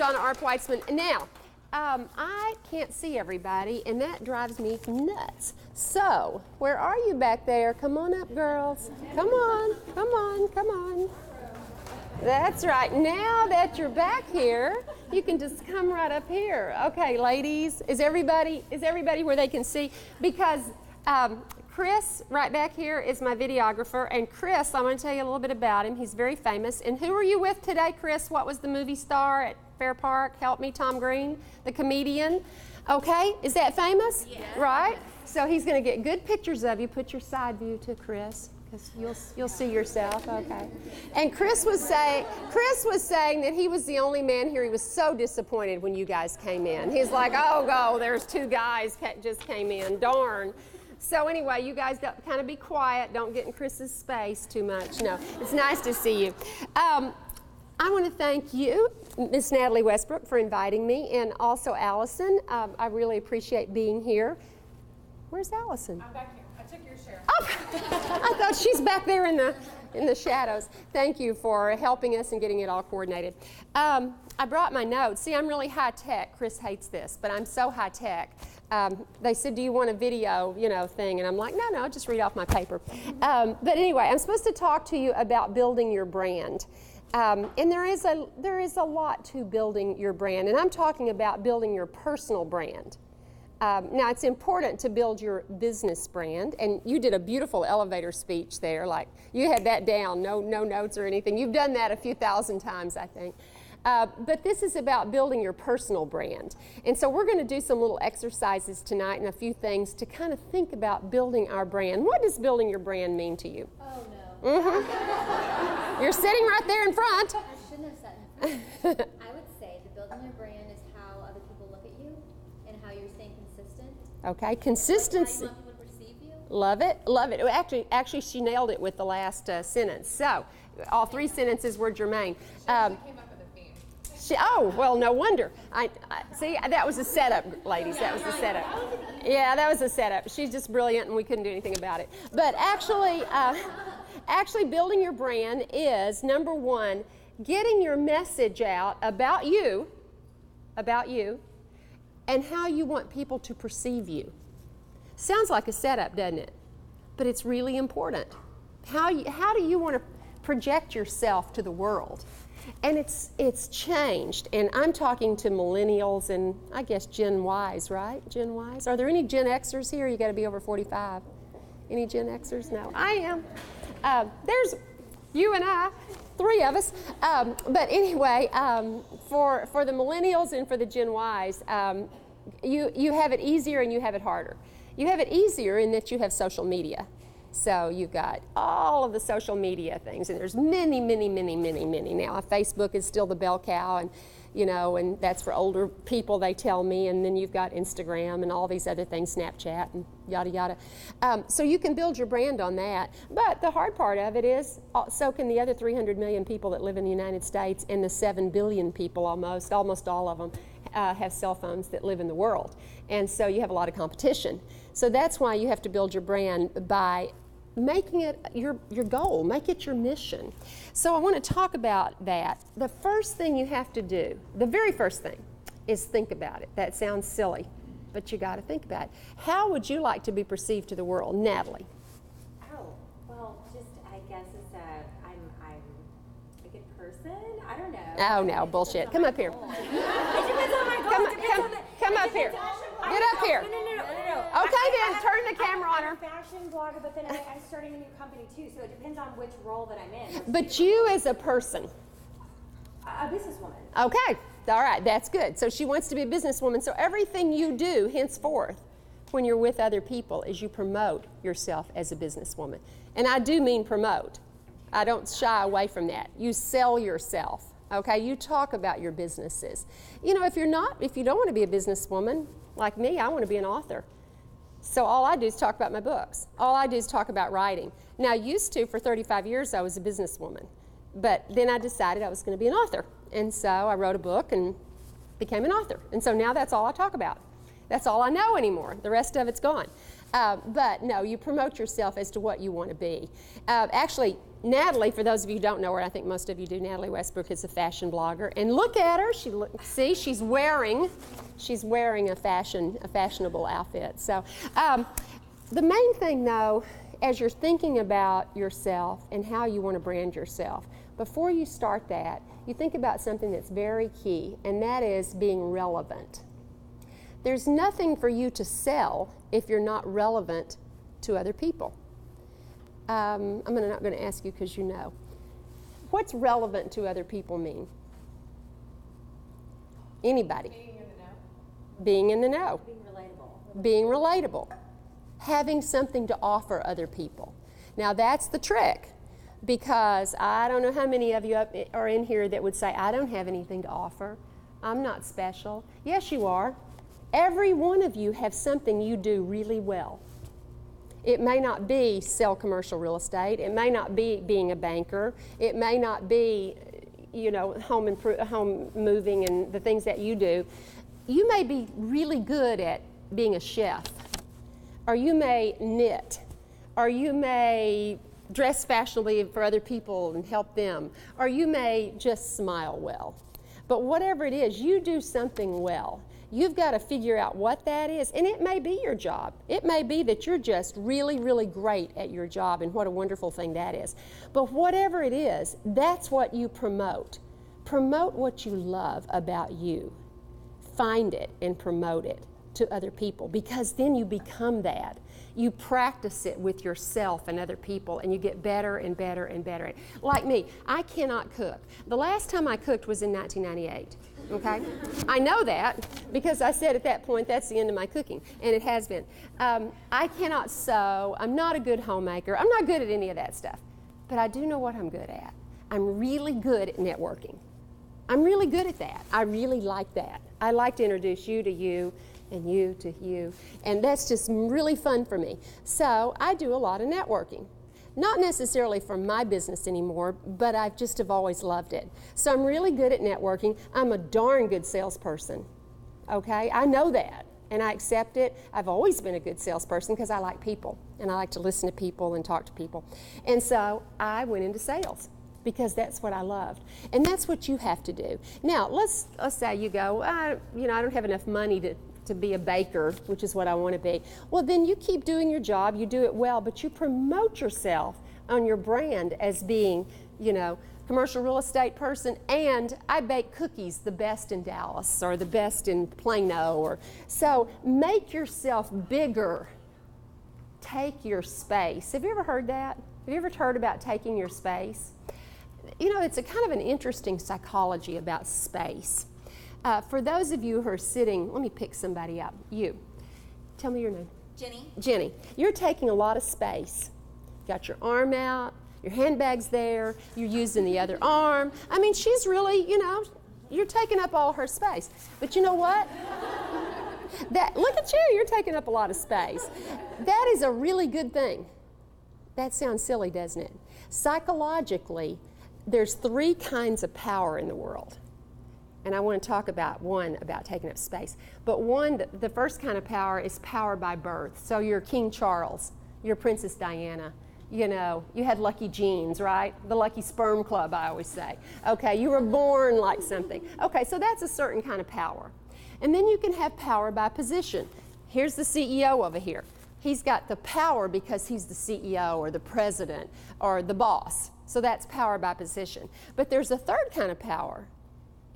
Donna Arp Weitzman. Now, I can't see everybody, and that drives me nuts. So, where are you back there? Come on up, girls. Come on, come on, come on. That's right. Now that you're back here, you can just come right up here. Okay, ladies, is everybody where they can see? Because Chris, right back here, is my videographer, and Chris, I'm going to tell you a little bit about him. He's very famous. And who are you with today, Chris? What was the movie star at Fair Park? Help me, Tom Green, the comedian. Okay, is that famous? Yes. Right? So he's going to get good pictures of you. Put your side view to Chris, because you'll see yourself. Okay. And Chris was saying that he was the only man here. He was so disappointed when you guys came in. He's like, oh, there's two guys just came in. Darn. So anyway, you guys kind of be quiet. Don't get in Chris's space too much. No, it's nice to see you. I want to thank you, Miss Natalie Westbrook, for inviting me, and also Allison. I really appreciate being here. Where's Allison? I'm back here. I took your share. Oh, I thought she's back there in the shadows. Thank you for helping us and getting it all coordinated. I brought my notes. See, I'm really high tech. Chris hates this, but I'm so high tech. They said, do you want a video, thing? And I'm like, no, just read off my paper. But anyway, I'm supposed to talk to you about building your brand. And there is a lot to building your brand, and I'm talking about building your personal brand. Now, it's important to build your business brand, and you did a beautiful elevator speech there. Like, you had that down, no notes or anything. You've done that a few thousand times, I think. But this is about building your personal brand. And so we're going to do some little exercises tonight and a few things to kind of think about building our brand. What does building your brand mean to you? Oh, no. Mm-hmm. You're sitting right there in front. I shouldn't have sat in front. I would say that building your brand is how other people look at you and how you're staying consistent. Okay, consistency. Like how you want people to perceive you. Love it, love it. Actually, she nailed it with the last sentence. So, all three sentences were germane. She came up with a theme. Oh, well, no wonder. I see, that was a setup, ladies. That was the setup. Yeah, that was a setup. She's just brilliant, and we couldn't do anything about it. But actually, building your brand is, number one, getting your message out about you, and how you want people to perceive you. Sounds like a setup, doesn't it? But it's really important. How do you want to project yourself to the world? And it's changed. And I'm talking to millennials and I guess Gen Ys, right? Gen Ys. Are there any Gen Xers here? You got to be over 45. Any Gen Xers? No, I am. There's you and I, three of us. But anyway, for the millennials and for the Gen Ys, you have it easier and you have it harder. You have it easier in that you have social media. So you've got all of the social media things, and there's many now. Facebook is still the bell cow, and that's for older people, they tell me, and then you've got Instagram and all these other things, Snapchat and yada yada. So you can build your brand on that, but the hard part of it is, so can the other 300 million people that live in the United States, and the 7 billion people almost all of them have cell phones that live in the world. And so you have a lot of competition. So that's why you have to build your brand by making it your goal, make it your mission. So I want to talk about that. The first thing you have to do, the very first thing, is think about it. That sounds silly, but you got to think about it. How would you like to be perceived to the world, Natalie? Oh, well, just I guess it's I'm a good person. I don't know. Oh no, bullshit. Come up here. It depends on my goal. Come up here. Get up here. No. Okay, then turn the camera on her. I'm a fashion blogger, but then I'm starting a new company too, so it depends on which role that I'm in. But you as a person. A businesswoman. Okay, all right, that's good. So she wants to be a businesswoman. So everything you do henceforth when you're with other people is you promote yourself as a businesswoman. And I do mean promote. I don't shy away from that. You sell yourself. Okay, you talk about your businesses. If you don't want to be a businesswoman, like me, I want to be an author. So all I do is talk about my books. All I do is talk about writing. Now, for 35 years, I was a businesswoman. But then I decided I was going to be an author. And so I wrote a book and became an author. And so now that's all I talk about. That's all I know anymore. The rest of it's gone. But no, you promote yourself as to what you want to be. Actually, Natalie, for those of you who don't know her, I think most of you do, Natalie Westbrook is a fashion blogger. And look at her. See, she's wearing a fashionable outfit. So the main thing, though, as you're thinking about yourself and how you want to brand yourself, before you start that, you think about something that's very key, and that is being relevant. There's nothing for you to sell if you're not relevant to other people. I'm not going to ask you because you know. What's relevant to other people mean? Anybody? Being in the know. Being relatable. Being relatable. Having something to offer other people. Now that's the trick, because I don't know how many of you are in here that would say, I don't have anything to offer. I'm not special. Yes, you are. Every one of you have something you do really well. It may not be sell commercial real estate. It may not be being a banker. It may not be, home moving and the things that you do. You may be really good at being a chef, or you may knit, or you may dress fashionably for other people and help them, or you may just smile well. But whatever it is, you do something well. You've got to figure out what that is, and it may be your job. It may be that you're just really, really great at your job, and what a wonderful thing that is. But whatever it is, that's what you promote. Promote what you love about you. Find it and promote it to other people, because then you become that. You practice it with yourself and other people, and you get better and better and better at it. Like me, I cannot cook. The last time I cooked was in 1998. Okay? I know that because I said at that point, that's the end of my cooking, and it has been. I cannot sew. I'm not a good homemaker. I'm not good at any of that stuff. But I do know what I'm good at. I'm really good at networking. I'm really good at that. I really like that. I like to introduce you to you and you to you, and that's just really fun for me. So I do a lot of networking. Not necessarily for my business anymore, but I just have always loved it. So I'm really good at networking. I'm a darn good salesperson, okay? I know that, and I accept it. I've always been a good salesperson because I like people, and I like to listen to people and talk to people. And so I went into sales because that's what I loved. And that's what you have to do. Now, let's say you go, I don't have enough money to be a baker, which is what I want to be. Well, then you keep doing your job, you do it well, but you promote yourself on your brand as being, commercial real estate person, and I bake cookies the best in Dallas or the best in Plano. So make yourself bigger. Take your space. Have you ever heard that? Have you ever heard about taking your space? It's a kind of an interesting psychology about space. For those of you who are sitting, let me pick somebody up. You. Tell me your name. Jenny. Jenny. You're taking a lot of space. Got your arm out, your handbag's there, you're using the other arm. I mean, she's really, you're taking up all her space. But you know what? Look at you, you're taking up a lot of space. That is a really good thing. That sounds silly, doesn't it? Psychologically, there's 3 kinds of power in the world. And I want to talk about one, about taking up space. But one, the first kind of power is power by birth. So you're King Charles, you're Princess Diana. You had lucky genes, right? The lucky sperm club, I always say. Okay, you were born like something. Okay, so that's a certain kind of power. And then you can have power by position. Here's the CEO over here. He's got the power because he's the CEO or the president or the boss. So that's power by position. But there's a third kind of power.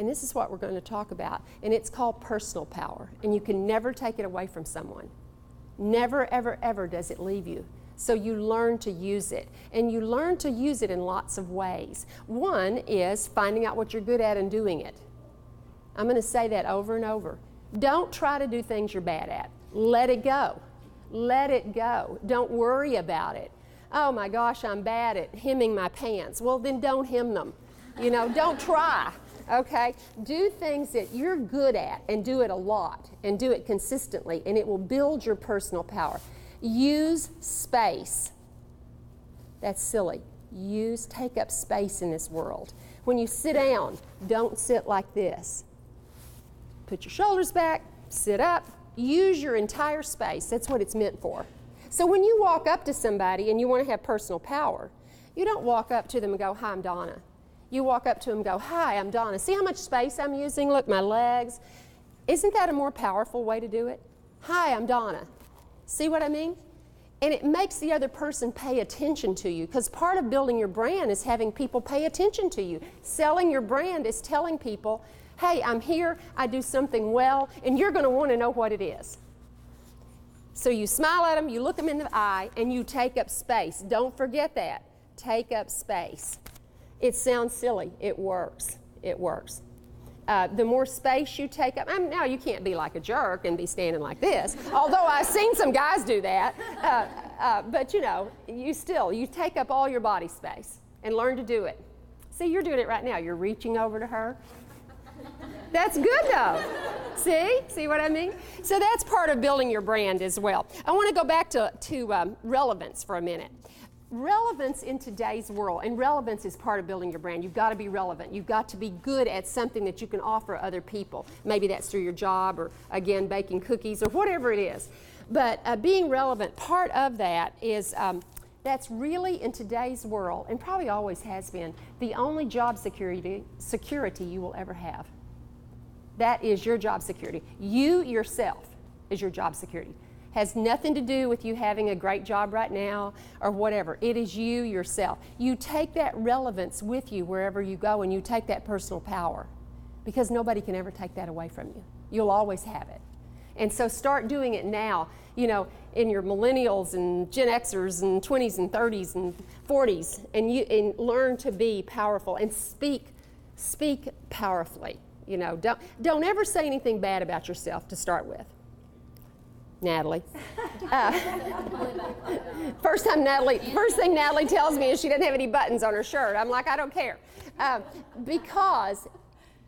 And this is what we're going to talk about. And it's called personal power. And you can never take it away from someone. Never, ever, ever does it leave you. So you learn to use it. And you learn to use it in lots of ways. One is finding out what you're good at and doing it. I'm going to say that over and over. Don't try to do things you're bad at. Let it go. Let it go. Don't worry about it. Oh my gosh, I'm bad at hemming my pants. Well, then don't hem them. Don't try. Okay? Do things that you're good at and do it a lot and do it consistently, and it will build your personal power. Use space. That's silly. Take up space in this world. When you sit down, don't sit like this. Put your shoulders back, sit up, use your entire space. That's what it's meant for. So when you walk up to somebody and you want to have personal power, you don't walk up to them and go, "Hi, I'm Donna." You walk up to them and go, "Hi, I'm Donna. See how much space I'm using? Look, my legs." Isn't that a more powerful way to do it? "Hi, I'm Donna." See what I mean? And it makes the other person pay attention to you, because part of building your brand is having people pay attention to you. Selling your brand is telling people, "Hey, I'm here, I do something well, and you're going to want to know what it is." So you smile at them, you look them in the eye, and you take up space. Don't forget that. Take up space. It sounds silly. It works. It works. The more space you take up, now you can't be like a jerk and be standing like this, although I've seen some guys do that, but you know, you take up all your body space and learn to do it. See, you're doing it right now. You're reaching over to her. That's good though. See what I mean? So that's part of building your brand as well. I want to go back to relevance for a minute. Relevance in today's world, and relevance is part of building your brand. You've got to be relevant. You've got to be good at something that you can offer other people. Maybe that's through your job, or again, baking cookies, or whatever it is. But being relevant, part of that is that's really, in today's world, and probably always has been, the only job security you will ever have. That is your job security. You yourself is your job security. Has nothing to do with you having a great job right now or whatever. It is you yourself. You take that relevance with you wherever you go, and you take that personal power, because nobody can ever take that away from you. You'll always have it. And so start doing it now, you know, in your millennials and Gen Xers and 20s and 30s and 40s, and learn to be powerful and speak powerfully. You know, don't ever say anything bad about yourself to start with. Natalie. First thing Natalie tells me is she doesn't have any buttons on her shirt. I'm like, I don't care. Because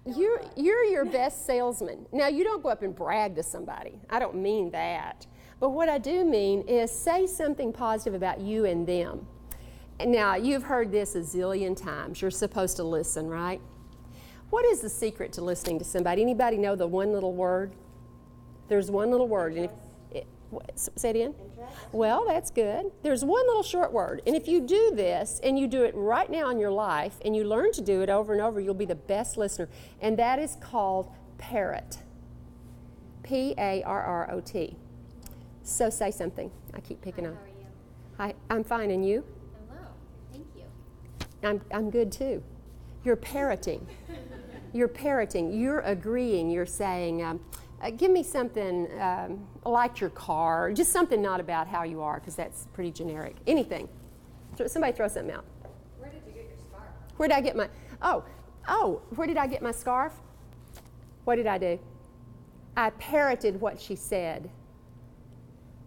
you're your best salesman. Now, you don't go up and brag to somebody. I don't mean that. But what I do mean is say something positive about you and them. And now, you've heard this a zillion times. You're supposed to listen, right? What is the secret to listening to somebody? Anybody know the one little word? There's one little word. And say it again? Well, that's good. There's one little short word. And if you do this, and you do it right now in your life, and you learn to do it over and over, you'll be the best listener. And that is called parrot. P-A-R-R-O-T. So say something. I keep picking on. How are you? Hi, I'm fine, and you? I'm well. Thank you. I'm good too. You're parroting. You're parroting. You're agreeing. You're saying, give me something like your car, just something not about how you are, because that's pretty generic. Anything. Somebody throw something out. Where did you get your scarf? Where did I get my, where did I get my scarf? What did I do? I parroted what she said.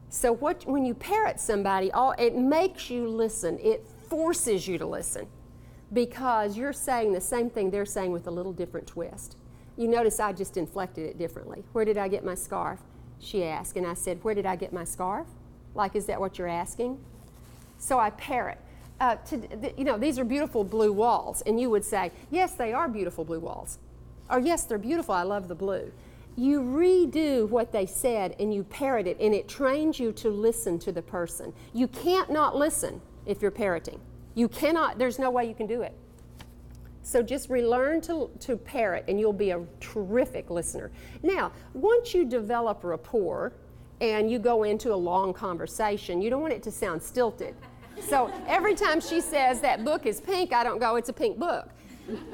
So when you parrot somebody, it makes you listen. It forces you to listen, because you're saying the same thing they're saying with a little different twist. You notice I just inflected it differently. Where did I get my scarf? She asked, and I said, where did I get my scarf? Like, is that what you're asking? So I parrot. These are beautiful blue walls, and you would say, yes, they are beautiful blue walls. Or, yes, they're beautiful, I love the blue. You redo what they said, and you parrot it, and it trains you to listen to the person. You can't not listen if you're parroting. You cannot, there's no way you can do it. So just relearn to parrot, and you'll be a terrific listener. Now, once you develop rapport and you go into a long conversation, you don't want it to sound stilted. So every time she says that book is pink, I don't go, it's a pink book.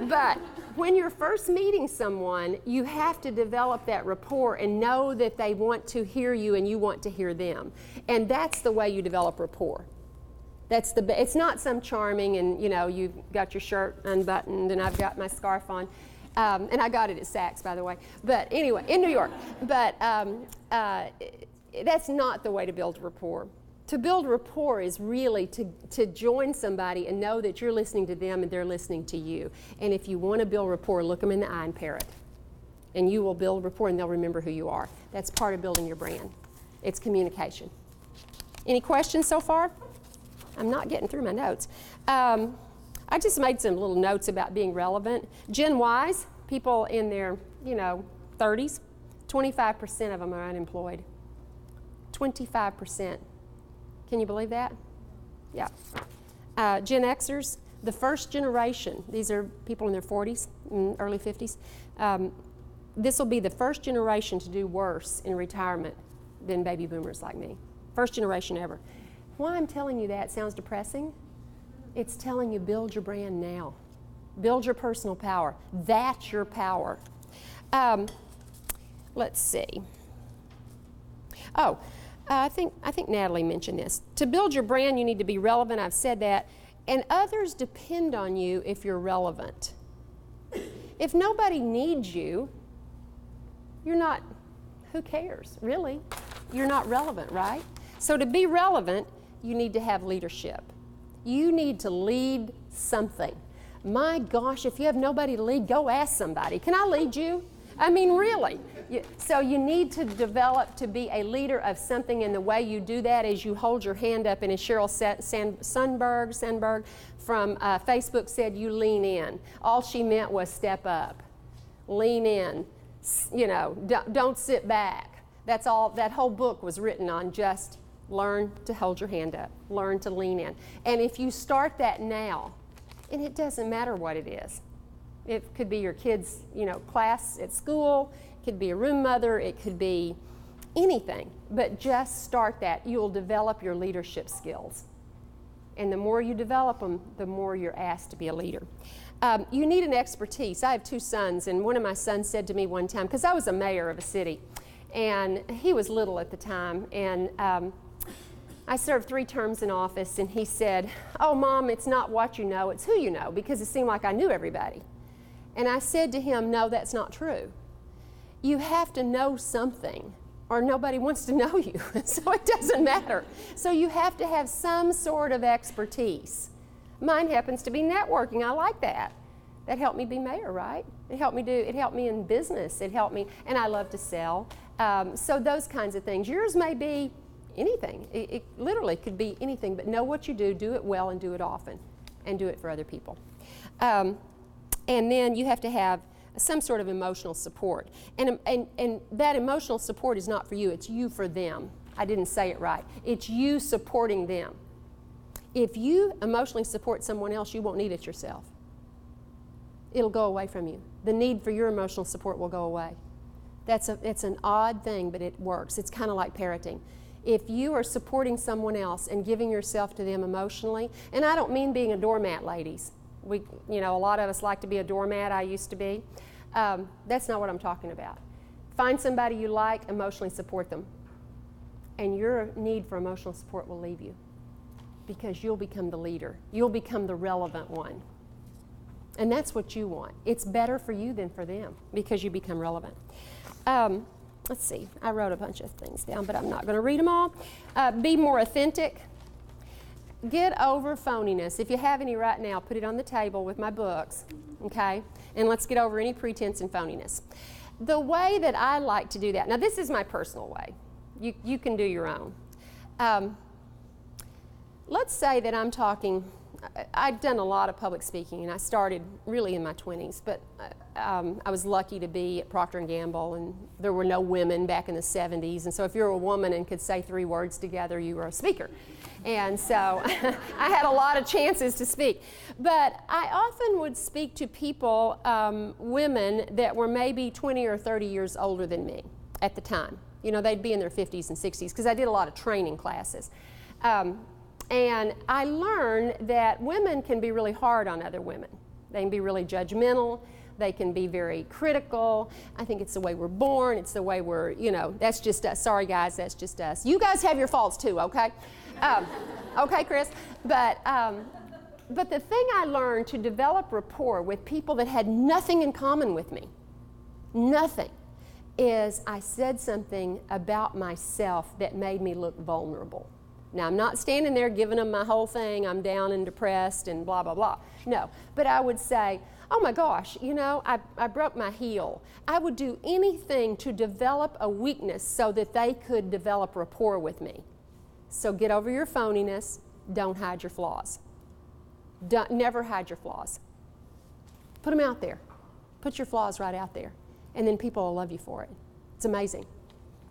But when you're first meeting someone, you have to develop that rapport and know that they want to hear you and you want to hear them. And that's the way you develop rapport. It's not some charming and, you've got your shirt unbuttoned and I've got my scarf on. And I got it at Saks, by the way. But anyway, in New York. But that's not the way to build rapport. To build rapport is really to join somebody and know that you're listening to them and they're listening to you. And if you want to build rapport, look them in the eye and parrot. And you will build rapport and they'll remember who you are. That's part of building your brand. It's communication. Any questions so far? I'm not getting through my notes. I just made some little notes about being relevant. Gen Ys, people in their 30s, 25% of them are unemployed. 25%. Can you believe that? Yeah. Gen Xers, the first generation, these are people in their 40s, early 50s. This will be the first generation to do worse in retirement than baby boomers like me. First generation ever. Why I'm telling you that sounds depressing. It's telling you build your brand now. Build your personal power. That's your power. Let's see. Oh, I think Natalie mentioned this. To build your brand, you need to be relevant. I've said that. And others depend on you if you're relevant. If nobody needs you, you're not, who cares, really? You're not relevant, right? So to be relevant, you need to have leadership. You need to lead something. My gosh, if you have nobody to lead, go ask somebody. Can I lead you? I mean, really. So you need to develop to be a leader of something, and the way you do that is you hold your hand up, and as Cheryl Sandberg from Facebook said, you lean in. All she meant was step up. Lean in. You know, don't sit back. That's all. That whole book was written on just learn to hold your hand up. Learn to lean in. And if you start that now, and it doesn't matter what it is. It could be your kids', class at school. It could be a room mother. It could be anything. But just start that. You'll develop your leadership skills. And the more you develop them, the more you're asked to be a leader. You need an expertise. I have 2 sons, and one of my sons said to me one time, because I was a mayor of a city, and he was little at the time, and I served 3 terms in office, and he said, "Oh, Mom, it's not what you know, it's who you know," because it seemed like I knew everybody. And I said to him, "No, that's not true. You have to know something, or nobody wants to know you, so it doesn't matter. So you have to have some sort of expertise. Mine happens to be networking. I like that. That helped me be mayor, right? It helped me in business. It helped me, and I love to sell. So those kinds of things. Yours may be anything. It literally could be anything, but know what you do it well, and do it often, and do it for other people. And then you have to have some sort of emotional support. And that emotional support is not for you, it's you for them. I didn't say it right. It's you supporting them. If you emotionally support someone else, you won't need it yourself. It'll go away from you. The need for your emotional support will go away. It's an odd thing, but it works. It's kind of like parenting. If you are supporting someone else and giving yourself to them emotionally, and I don't mean being a doormat, ladies. A lot of us like to be a doormat. I used to be. That's not what I'm talking about. Find somebody you like, emotionally support them. And your need for emotional support will leave you, because you'll become the leader. You'll become the relevant one. And that's what you want. It's better for you than for them, because you become relevant. Let's see. I wrote a bunch of things down, but I'm not going to read them all. Be more authentic. Get over phoniness. If you have any right now, put it on the table with my books, okay? And let's get over any pretense and phoniness. The way that I like to do that, now this is my personal way. You can do your own. Let's say that I'm talking, I've done a lot of public speaking, and I started really in my 20s, but I was lucky to be at Procter & Gamble, and there were no women back in the 70s, and so if you're a woman and could say 3 words together, you were a speaker. And so I had a lot of chances to speak. But I often would speak to people, women that were maybe 20 or 30 years older than me at the time. They'd be in their 50s and 60s, because I did a lot of training classes. And I learned that women can be really hard on other women. They can be really judgmental. They can be very critical. I think it's the way we're born. It's the way we're, that's just us. Sorry, guys, that's just us. You guys have your faults too, okay? Okay, Chris? But the thing I learned to develop rapport with people that had nothing in common with me, nothing, is I said something about myself that made me look vulnerable. Now, I'm not standing there giving them my whole thing, I'm down and depressed and blah, blah, blah. No, but I would say, oh my gosh, I broke my heel. I would do anything to develop a weakness so that they could develop rapport with me. So get over your phoniness, don't hide your flaws. Never hide your flaws. Put them out there. Put your flaws right out there. And then people will love you for it. It's amazing.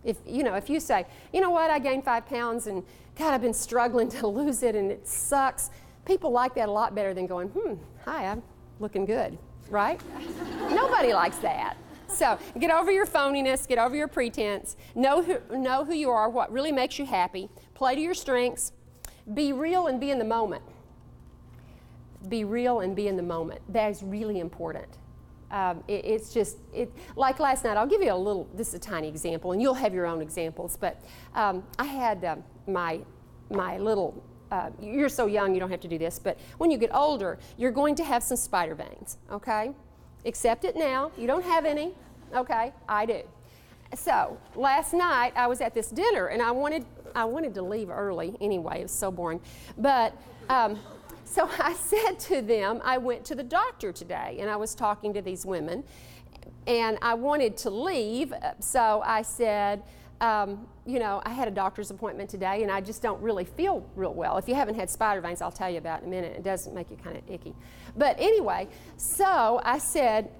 If you say, you know what, I gained 5 pounds and God, I've been struggling to lose it and it sucks. People like that a lot better than going, hi, I'm looking good, right? Nobody likes that. So get over your phoniness, get over your pretense, know who you are, what really makes you happy, play to your strengths, be real and be in the moment. Be real and be in the moment. That is really important. Like last night, I'll give you this is a tiny example, and you'll have your own examples, but I had my little, you're so young you don't have to do this, but when you get older, you're going to have some spider veins, okay? Accept it now. You don't have any, okay? I do. So last night I was at this dinner and I wanted to leave early anyway. It was so boring. But so I said to them, I went to the doctor today and I was talking to these women and I wanted to leave. So I said, I had a doctor's appointment today and I just don't really feel real well. If you haven't had spider veins, I'll tell you about it in a minute. It does make you kind of icky. But anyway, so I said,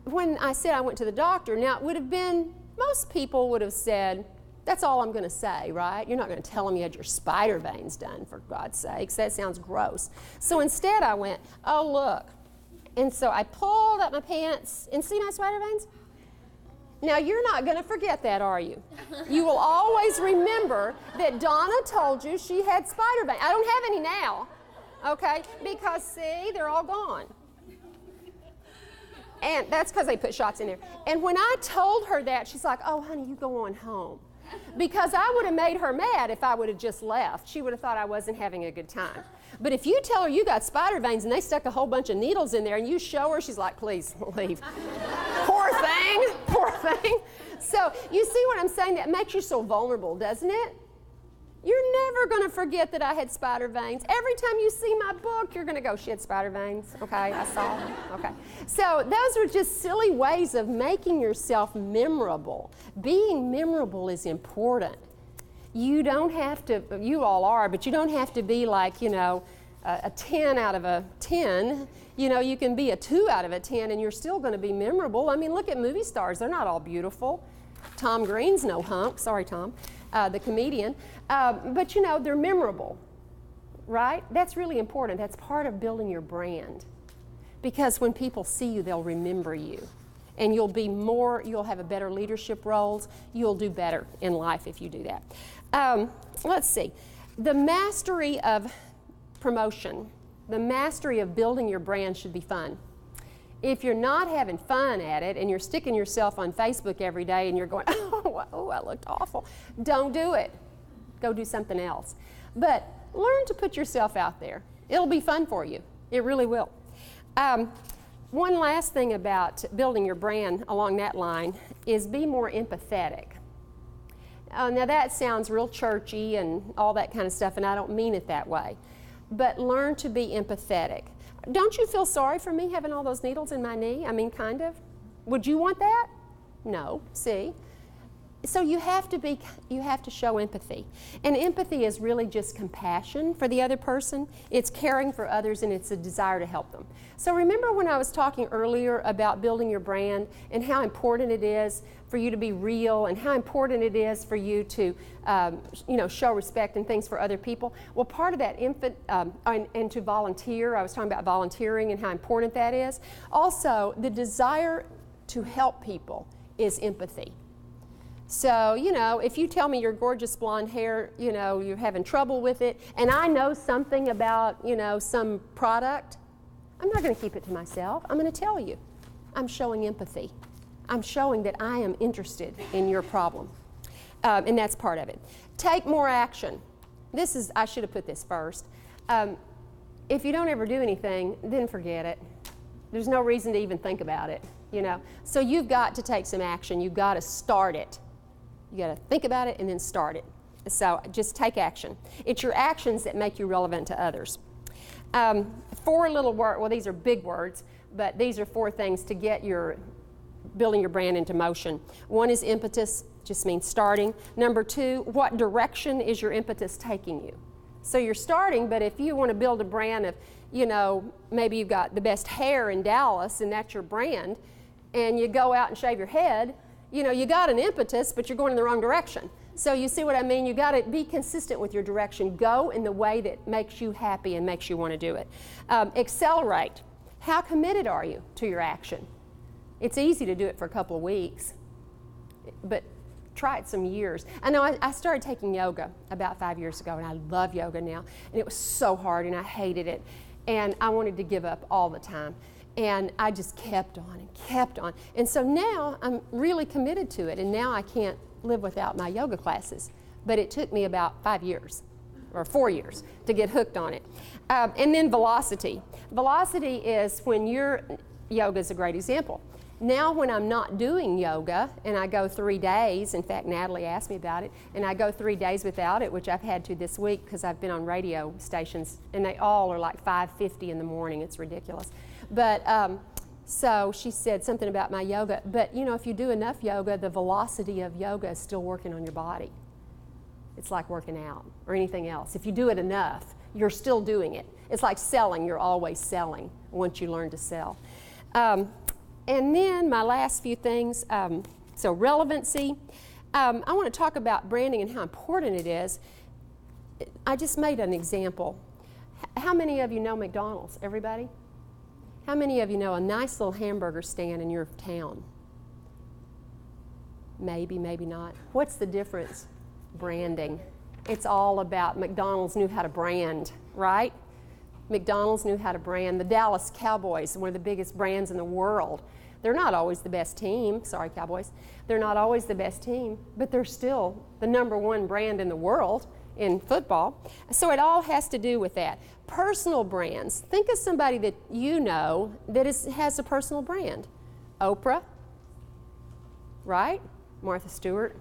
when I said I went to the doctor, now it would have been, most people would have said, that's all I'm going to say, right? You're not going to tell them you had your spider veins done, for God's sakes. That sounds gross. So instead I went, oh, look. And so I pulled up my pants and see my spider veins? Now, you're not going to forget that, are you? You will always remember that Donna told you she had spider veins. I don't have any now, okay? Because, see, they're all gone. And that's because they put shots in there. And when I told her that, she's like, oh, honey, you go on home. Because I would have made her mad if I would have just left. She would have thought I wasn't having a good time. But if you tell her you got spider veins and they stuck a whole bunch of needles in there and you show her, she's like, please leave. Poor thing, poor thing. So you see what I'm saying? That makes you so vulnerable, doesn't it? You're never going to forget that I had spider veins. Every time you see my book, you're going to go, she had spider veins. Okay, I saw them. Okay. So those are just silly ways of making yourself memorable. Being memorable is important. You don't have to, you all are, but you don't have to be like, a 10 out of a 10. You can be a 2 out of a 10 and you're still going to be memorable. I mean, look at movie stars. They're not all beautiful. Tom Green's no hunk. Sorry, Tom. The comedian, but they're memorable, right? That's really important. That's part of building your brand, because when people see you, they'll remember you, and you'll have a better leadership roles. You'll do better in life if you do that. Let's see, the mastery of promotion, the mastery of building your brand should be fun. If you're not having fun at it and you're sticking yourself on Facebook every day and you're going, oh, I looked awful, don't do it. Go do something else. But learn to put yourself out there. It'll be fun for you. It really will. One last thing about building your brand along that line is be more empathetic. Now that sounds real churchy and all that kind of stuff, and I don't mean it that way. But learn to be empathetic. Don't you feel sorry for me having all those needles in my knee? I mean, kind of. Would you want that? No, see? So you have to show empathy. And empathy is really just compassion for the other person. It's caring for others, and it's a desire to help them. So remember when I was talking earlier about building your brand and how important it is for you to be real and how important it is for you to show respect and things for other people? Well, part of that and to volunteer, I was talking about volunteering and how important that is. Also, the desire to help people is empathy. So, if you tell me your gorgeous blonde hair, you're having trouble with it, and I know something about, some product, I'm not going to keep it to myself. I'm going to tell you. I'm showing empathy. I'm showing that I am interested in your problem. And that's part of it. Take more action. I should have put this first. If you don't ever do anything, then forget it. There's no reason to even think about it, So you've got to take some action. You've got to start it. You got to think about it and then start it. So just take action. It's your actions that make you relevant to others. 4 little words, well, these are big words, but these are 4 things to get building your brand into motion. 1 is impetus, just means starting. Number 2, what direction is your impetus taking you? So you're starting, but if you want to build a brand of, maybe you've got the best hair in Dallas and that's your brand, and you go out and shave your head, You know, you got an impetus, but you're going in the wrong direction. So you see what I mean? You got to be consistent with your direction. Go in the way that makes you happy and makes you want to do it. Accelerate. How committed are you to your action? It's easy to do it for a couple of weeks, but try it some years. I know I started taking yoga about 5 years ago, and I love yoga now. And it was so hard, and I hated it. And I wanted to give up all the time. And I just kept on and kept on. And so now I'm really committed to it. And now I can't live without my yoga classes. But it took me about 5 years or 4 years to get hooked on it. And then velocity. Velocity is when yoga is a great example. Now when I'm not doing yoga and I go 3 days, in fact Natalie asked me about it, and I go 3 days without it, which I've had to this week because I've been on radio stations and they all are like 5:50 in the morning. It's ridiculous. But so she said something about my yoga, but you know, if you do enough yoga, the velocity of yoga is still working on your body. It's like working out or anything else. If you do it enough, you're still doing it. It's like selling. You're always selling once you learn to sell. And then my last few things, so relevancy. I want to talk about branding and how important it is. I just made an example. How many of you know McDonald's? Everybody? How many of you know a nice little hamburger stand in your town? Maybe, maybe not. What's the difference? Branding. It's all about McDonald's knew how to brand, right? McDonald's knew how to brand. The Dallas Cowboys, one of the biggest brands in the world. They're not always the best team. Sorry, Cowboys. They're not always the best team, but they're still the #1 brand in the world in football. So it all has to do with that. Personal brands. Think of somebody that you know that has a personal brand. Oprah, right? Martha Stewart,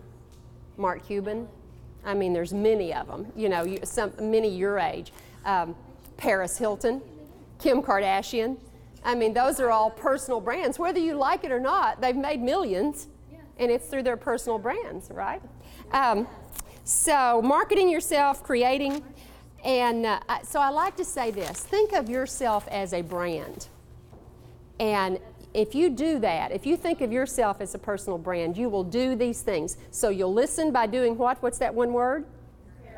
Mark Cuban. I mean, there's many of them. You know, many your age. Paris Hilton, Kim Kardashian. I mean, those are all personal brands. Whether you like it or not, they've made millions, and it's through their personal brands, right? So marketing yourself, creating, and so I like to say this. Think of yourself as a brand. And if you do that, if you think of yourself as a personal brand, you will do these things. So you'll listen by doing what? What's that one word?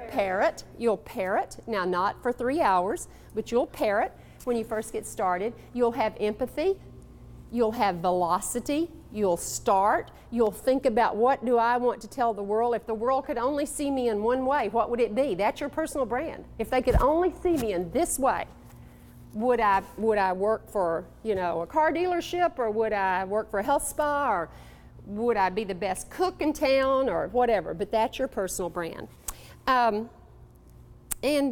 Parrot. You'll parrot. Now, not for 3 hours, but you'll parrot when you first get started. You'll have empathy. You'll have velocity. You'll start. You'll think about, what do I want to tell the world? If the world could only see me in one way, what would it be? That's your personal brand. If they could only see me in this way, would I work for, you know, a car dealership, or would I work for a health spa, or would I be the best cook in town, or whatever? But that's your personal brand. And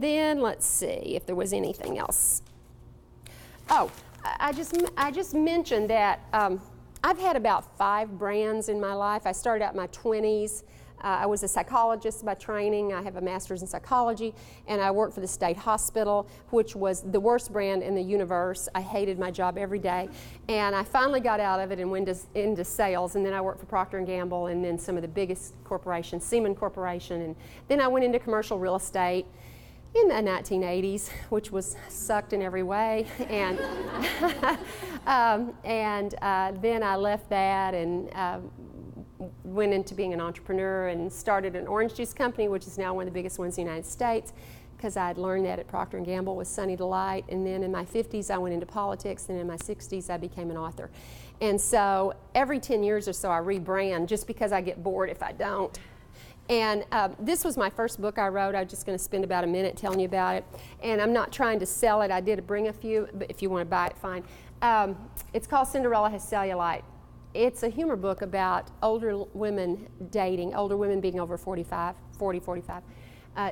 then let's see if there was anything else. Oh, I just mentioned that I've had about 5 brands in my life. I started out in my 20s. I was a psychologist by training. I have a master's in psychology, and I worked for the state hospital, which was the worst brand in the universe. I hated my job every day, and I finally got out of it and went into sales, and then I worked for Procter & Gamble, and then some of the biggest corporations, Siemens Corporation, and then I went into commercial real estate in the 1980s, which sucked in every way, and then I left that and went into being an entrepreneur and started an orange juice company, which is now one of the biggest ones in the United States, because I had learned that at Procter & Gamble with Sunny Delight. And then in my 50s, I went into politics, and in my 60s, I became an author. And so every 10 years or so, I rebrand, just because I get bored if I don't. And this was my first book I wrote. I'm just going to spend about a minute telling you about it. And I'm not trying to sell it. I did bring a few, but if you want to buy it, fine. It's called Cinderella Has Cellulite. It's a humor book about older women dating, older women being over 40, 45,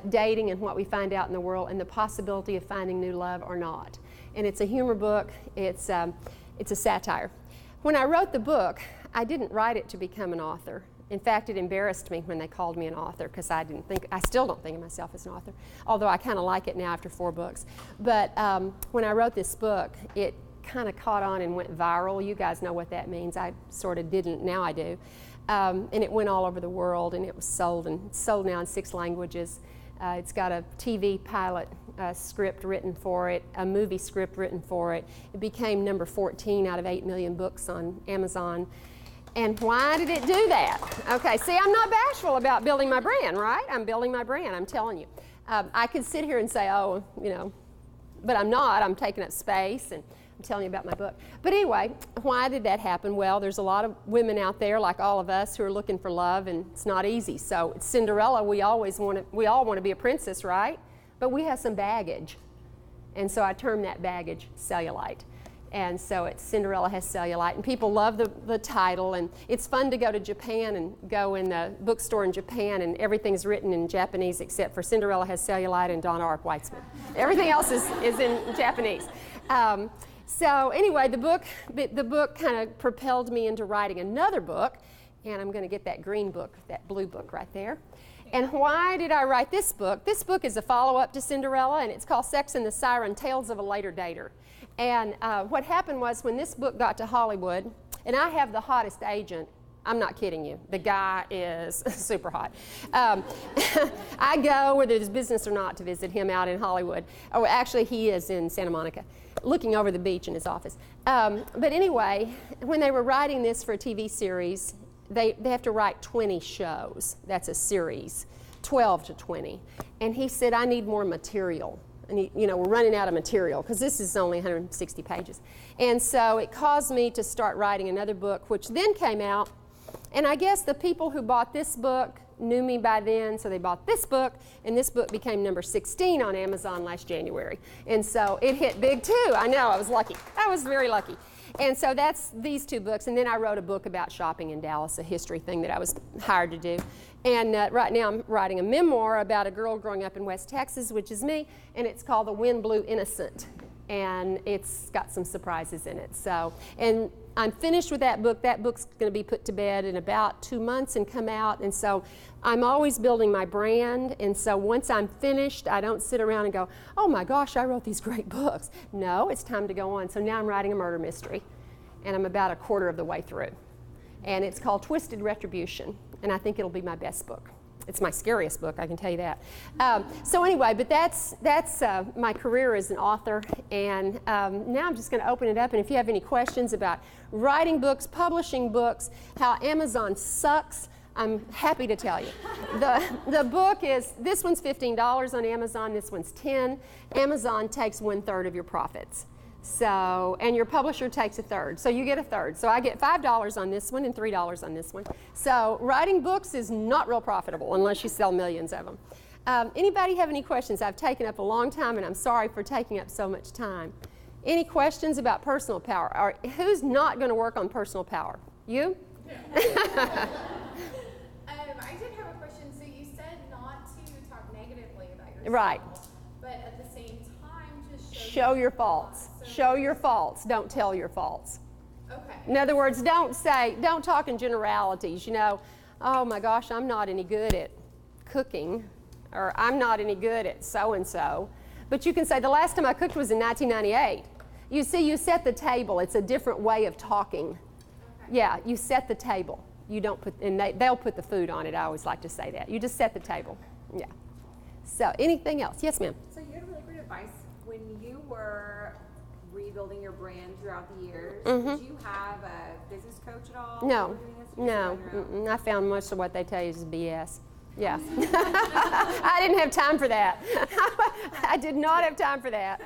dating, and what we find out in the world, and the possibility of finding new love or not. And it's a humor book. It's a satire. When I wrote the book, I didn't write it to become an author. In fact, it embarrassed me when they called me an author, because I still don't think of myself as an author, although I kind of like it now after 4 books. But when I wrote this book, it kind of caught on and went viral. You guys know what that means. I sort of didn't, now I do. And it went all over the world, and it was sold now in 6 languages. It's got a TV pilot script written for it, a movie script written for it. It became number 14 out of 8 million books on Amazon. And why did it do that? Okay, see, I'm not bashful about building my brand, right? I'm building my brand, I'm telling you. I could sit here and say, oh, you know, but I'm not. I'm taking up space, and I'm telling you about my book. But anyway, why did that happen? Well, there's a lot of women out there, like all of us, who are looking for love, and it's not easy. So it's Cinderella. We all want to be a princess, right? But we have some baggage. And so I term that baggage cellulite. And so it's Cinderella Has Cellulite. And people love the title. And it's fun to go to Japan and go in the bookstore in Japan, and everything's written in Japanese except for Cinderella Has Cellulite and Donna Arp Weitzman. Everything else is in Japanese. So anyway, the book kind of propelled me into writing another book. And I'm going to get that green book, that blue book right there. And why did I write this book? This book is a follow-up to Cinderella, and it's called Sex and the Siren, Tales of a Later Dater. And what happened was, when this book got to Hollywood, and I have the hottest agent, I'm not kidding you, the guy is super hot. I go, whether there's business or not, to visit him out in Hollywood. Oh, actually, he is in Santa Monica, looking over the beach in his office. But anyway, when they were writing this for a TV series, they have to write 20 shows. That's a series, 12 to 20. And he said, I need more material. And we're running out of material, because this is only 160 pages. And so it caused me to start writing another book, which then came out. And I guess the people who bought this book knew me by then, so they bought this book, and this book became number 16 on Amazon last January. And so it hit big too. I know, I was lucky. I was very lucky. And so that's these two books. And then I wrote a book about shopping in Dallas, a history thing that I was hired to do. And right now I'm writing a memoir about a girl growing up in West Texas, which is me, and it's called The Wind Blew Innocent. And it's got some surprises in it. So, and I'm finished with that book. That book's going to be put to bed in about 2 months and come out. And so I'm always building my brand. And so once I'm finished, I don't sit around and go, oh my gosh, I wrote these great books. No, it's time to go on. So now I'm writing a murder mystery, and I'm about a quarter of the way through. And it's called Twisted Retribution. And I think it'll be my best book. It's my scariest book, I can tell you that. So anyway, but that's my career as an author. And now I'm just going to open it up. And if you have any questions about writing books, publishing books, how Amazon sucks, I'm happy to tell you. The book is, this one's $15 on Amazon, this one's $10. Amazon takes 1/3 of your profits. So, and your publisher takes 1/3, so you get 1/3. So I get $5 on this one and $3 on this one. So writing books is not real profitable unless you sell millions of them. Anybody have any questions? I've taken up a long time, and I'm sorry for taking up so much time. Any questions about personal power? Or who's not going to work on personal power? You? I did have a question. So you said not to talk negatively about yourself. Right. But at the same time, just show your faults. Show your faults. Don't tell your faults. Okay. In other words, don't talk in generalities. Oh my gosh, I'm not any good at cooking, or I'm not any good at so-and-so. But you can say, the last time I cooked was in 1998. You see, you set the table. It's a different way of talking. Okay. Yeah, you set the table. You don't put, and they'll put the food on it. I always like to say that. You just set the table. Yeah. So anything else? Yes, ma'am. So you had really great advice when you were rebuilding your brand throughout the years. Did you have a business coach at all? No, I found most of what they tell you is BS. Yeah. I didn't have time for that. I did not have time for that.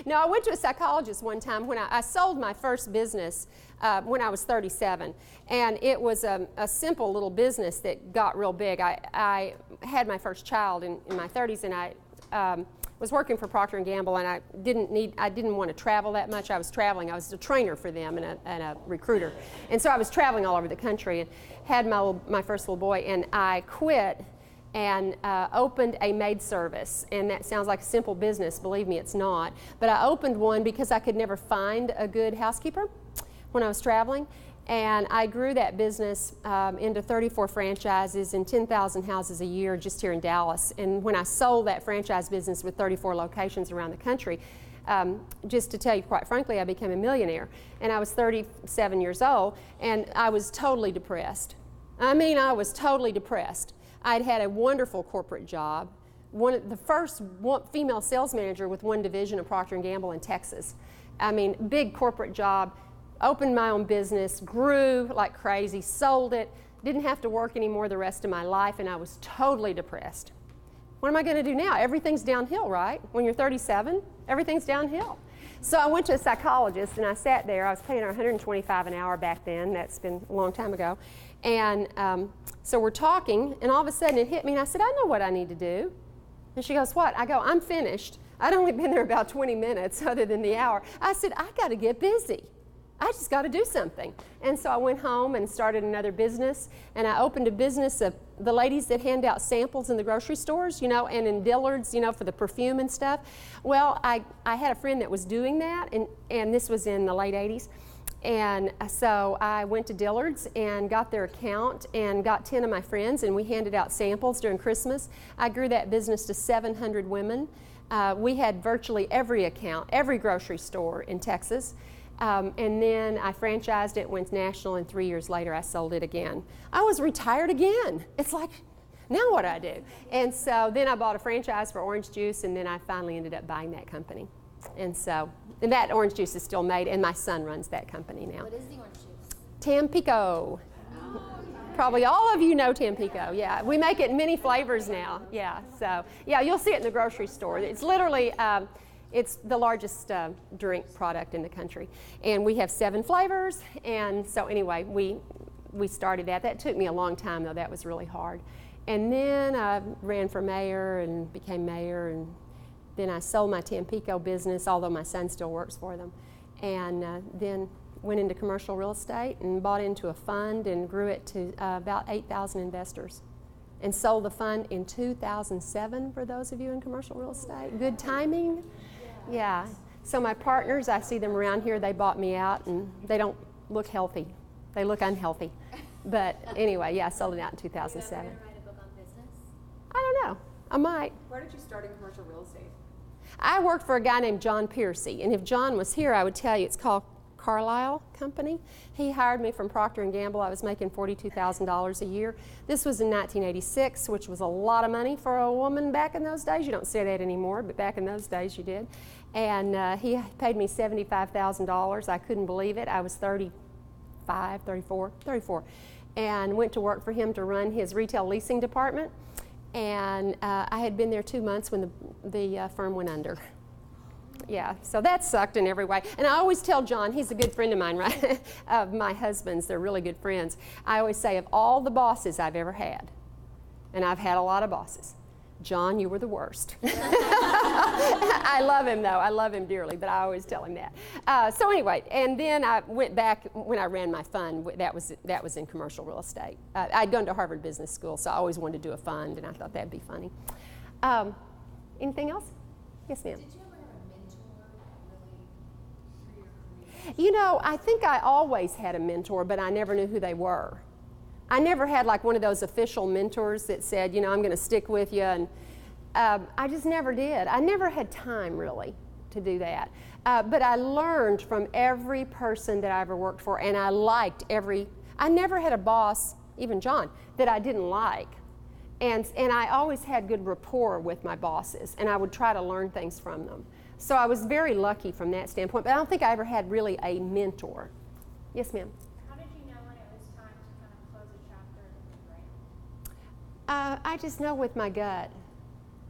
No, I went to a psychologist one time when I sold my first business when I was 37. And it was a simple little business that got real big. I had my first child in my 30s, and I was working for Procter & Gamble, and I didn't want to travel that much. I was traveling. I was a trainer for them and a recruiter. And so I was traveling all over the country and had my first little boy, and I quit and opened a maid service. And that sounds like a simple business. Believe me, it's not. But I opened one because I could never find a good housekeeper when I was traveling. And I grew that business into 34 franchises and 10,000 houses a year just here in Dallas. And when I sold that franchise business with 34 locations around the country, just to tell you quite frankly, I became a millionaire. And I was 37 years old, and I was totally depressed. I mean, I was totally depressed. I'd had a wonderful corporate job, the first female sales manager with one division of Procter & Gamble in Texas. I mean, big corporate job, opened my own business, grew like crazy, sold it, didn't have to work anymore the rest of my life, and I was totally depressed. What am I going to do now? Everything's downhill, right? When you're 37, everything's downhill. So I went to a psychologist, and I sat there. I was paying her $125 an hour back then. That's been a long time ago. And so we're talking, and all of a sudden it hit me, and I said, I know what I need to do. And she goes, what? I go, I'm finished. I'd only been there about 20 minutes other than the hour. I said, I got to get busy. I just got to do something. And so I went home and started another business, and I opened a business of the ladies that hand out samples in the grocery stores, you know, and in Dillard's, you know, for the perfume and stuff. Well, I had a friend that was doing that, and this was in the late 80s. And so I went to Dillard's and got their account and got 10 of my friends, and we handed out samples during Christmas. I grew that business to 700 women. We had virtually every account, every grocery store in Texas. And then I franchised it, went national, and 3 years later I sold it again. I was retired again. It's like, now what do I do? And so then I bought a franchise for orange juice, and then I finally ended up buying that company. And so, and that orange juice is still made, and my son runs that company now. What is the orange juice? Tampico. Probably all of you know Tampico. Yeah, we make it in many flavors now. Yeah, so yeah, you'll see it in the grocery store. It's literally, it's the largest drink product in the country, and we have 7 flavors. And so anyway, we started that. That took me a long time though. That was really hard. And then I ran for mayor and became mayor, and then I sold my Tampico business, although my son still works for them, and then went into commercial real estate and bought into a fund and grew it to about 8,000 investors, and sold the fund in 2007 for those of you in commercial real estate. Good timing. Yeah. So my partners, I see them around here, they bought me out, and they don't look healthy. They look unhealthy. But anyway, yeah, I sold it out in 2007. Are you ever gonna write a book on business? I don't know. I might. Where did you start in commercial real estate? I worked for a guy named John Piercy, and if John was here, I would tell you it's called Carlisle Company. He hired me from Procter & Gamble. I was making $42,000 a year. This was in 1986, which was a lot of money for a woman back in those days. You don't say that anymore, but back in those days you did. And he paid me $75,000. I couldn't believe it. I was 34, and went to work for him to run his retail leasing department. And I had been there 2 months when the firm went under. Yeah, so that sucked in every way. And I always tell John, he's a good friend of mine, right? Of my husband's, they're really good friends. I always say, of all the bosses I've ever had, and I've had a lot of bosses, John, you were the worst. I love him, though. I love him dearly, but I always tell him that. So anyway, and then I went back when I ran my fund. That was in commercial real estate. I'd gone to Harvard Business School, so I always wanted to do a fund, and I thought that'd be funny. Anything else? Yes, ma'am. Did you ever have a mentor really through your career? You know, I think I always had a mentor, but I never knew who they were. I never had like one of those official mentors that said, you know, I'm going to stick with you, and I just never did. I never had time really to do that. But I learned from every person that I ever worked for, and I liked I never had a boss, even John, that I didn't like. And I always had good rapport with my bosses, and I would try to learn things from them. So I was very lucky from that standpoint, but I don't think I ever had really a mentor. Yes, ma'am. How did you know when it was time to kind of close a chapter in your brand? I just know with my gut.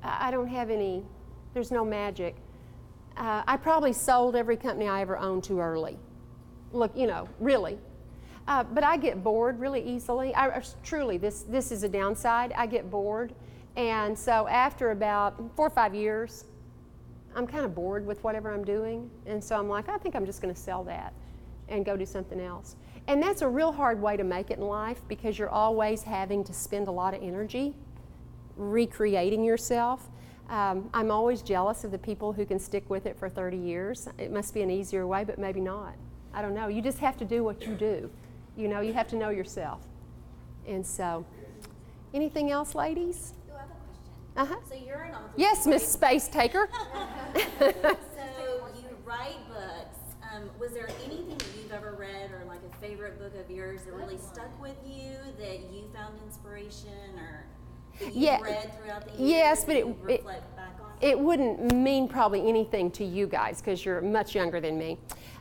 I don't have any, there's no magic. I probably sold every company I ever owned too early. Look, you know, really. But I get bored really easily. Truly, this is a downside. I get bored. And so after about 4 or 5 years, I'm kind of bored with whatever I'm doing. And so I'm like, I think I'm just going to sell that and go do something else. And that's a real hard way to make it in life, because you're always having to spend a lot of energy recreating yourself. I'm always jealous of the people who can stick with it for 30 years. It must be an easier way, but maybe not. I don't know. You just have to do what you do. You know, you have to know yourself. And so, anything else, ladies? Oh, I have a question. Uh-huh. So you're an author. Yes, Miss Space Taker. So you write books. Was there anything that you've ever read, or like a favorite book of yours that really stuck with you, that you found inspiration, or that Yeah. you've read throughout the years? Yes, but that you reflect back on? it wouldn't mean probably anything to you guys because you're much younger than me.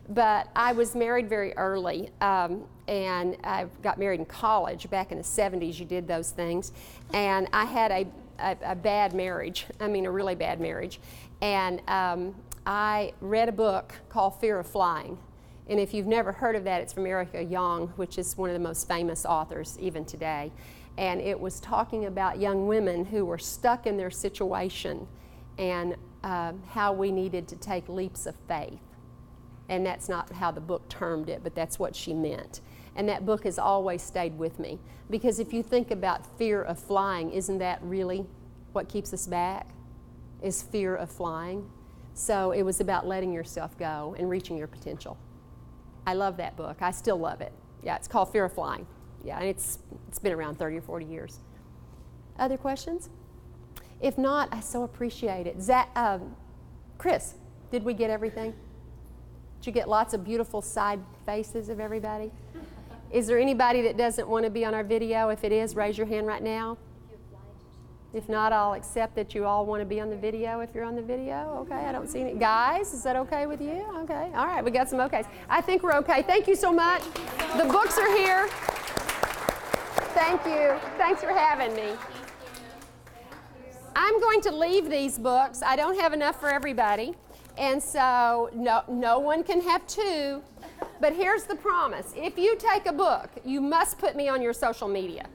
But I was married very early, and I got married in college. Back in the 70s, you did those things. And I had a bad marriage, I mean a really bad marriage. And I read a book called Fear of Flying. And if you've never heard of that, it's from Erica Young, which is one of the most famous authors even today. And it was talking about young women who were stuck in their situation and how we needed to take leaps of faith. And that's not how the book termed it, but that's what she meant. And that book has always stayed with me. Because if you think about fear of flying, isn't that really what keeps us back? Is fear of flying. So it was about letting yourself go and reaching your potential. I love that book. I still love it. Yeah, it's called Fear of Flying. Yeah, and it's been around 30 or 40 years. Other questions? If not, I so appreciate it. Chris, did we get everything? Did you get lots of beautiful side faces of everybody? Is there anybody that doesn't want to be on our video? If it is, raise your hand right now. If not, I'll accept that you all want to be on the video if you're on the video. Okay, I don't see any. Guys, is that okay with you? Okay, all right, we got some okays. I think we're okay. Thank you so much. The books are here. Thank you. Thanks for having me. I'm going to leave these books. I don't have enough for everybody. And so no one can have two. But here's the promise. If you take a book, you must put me on your social media.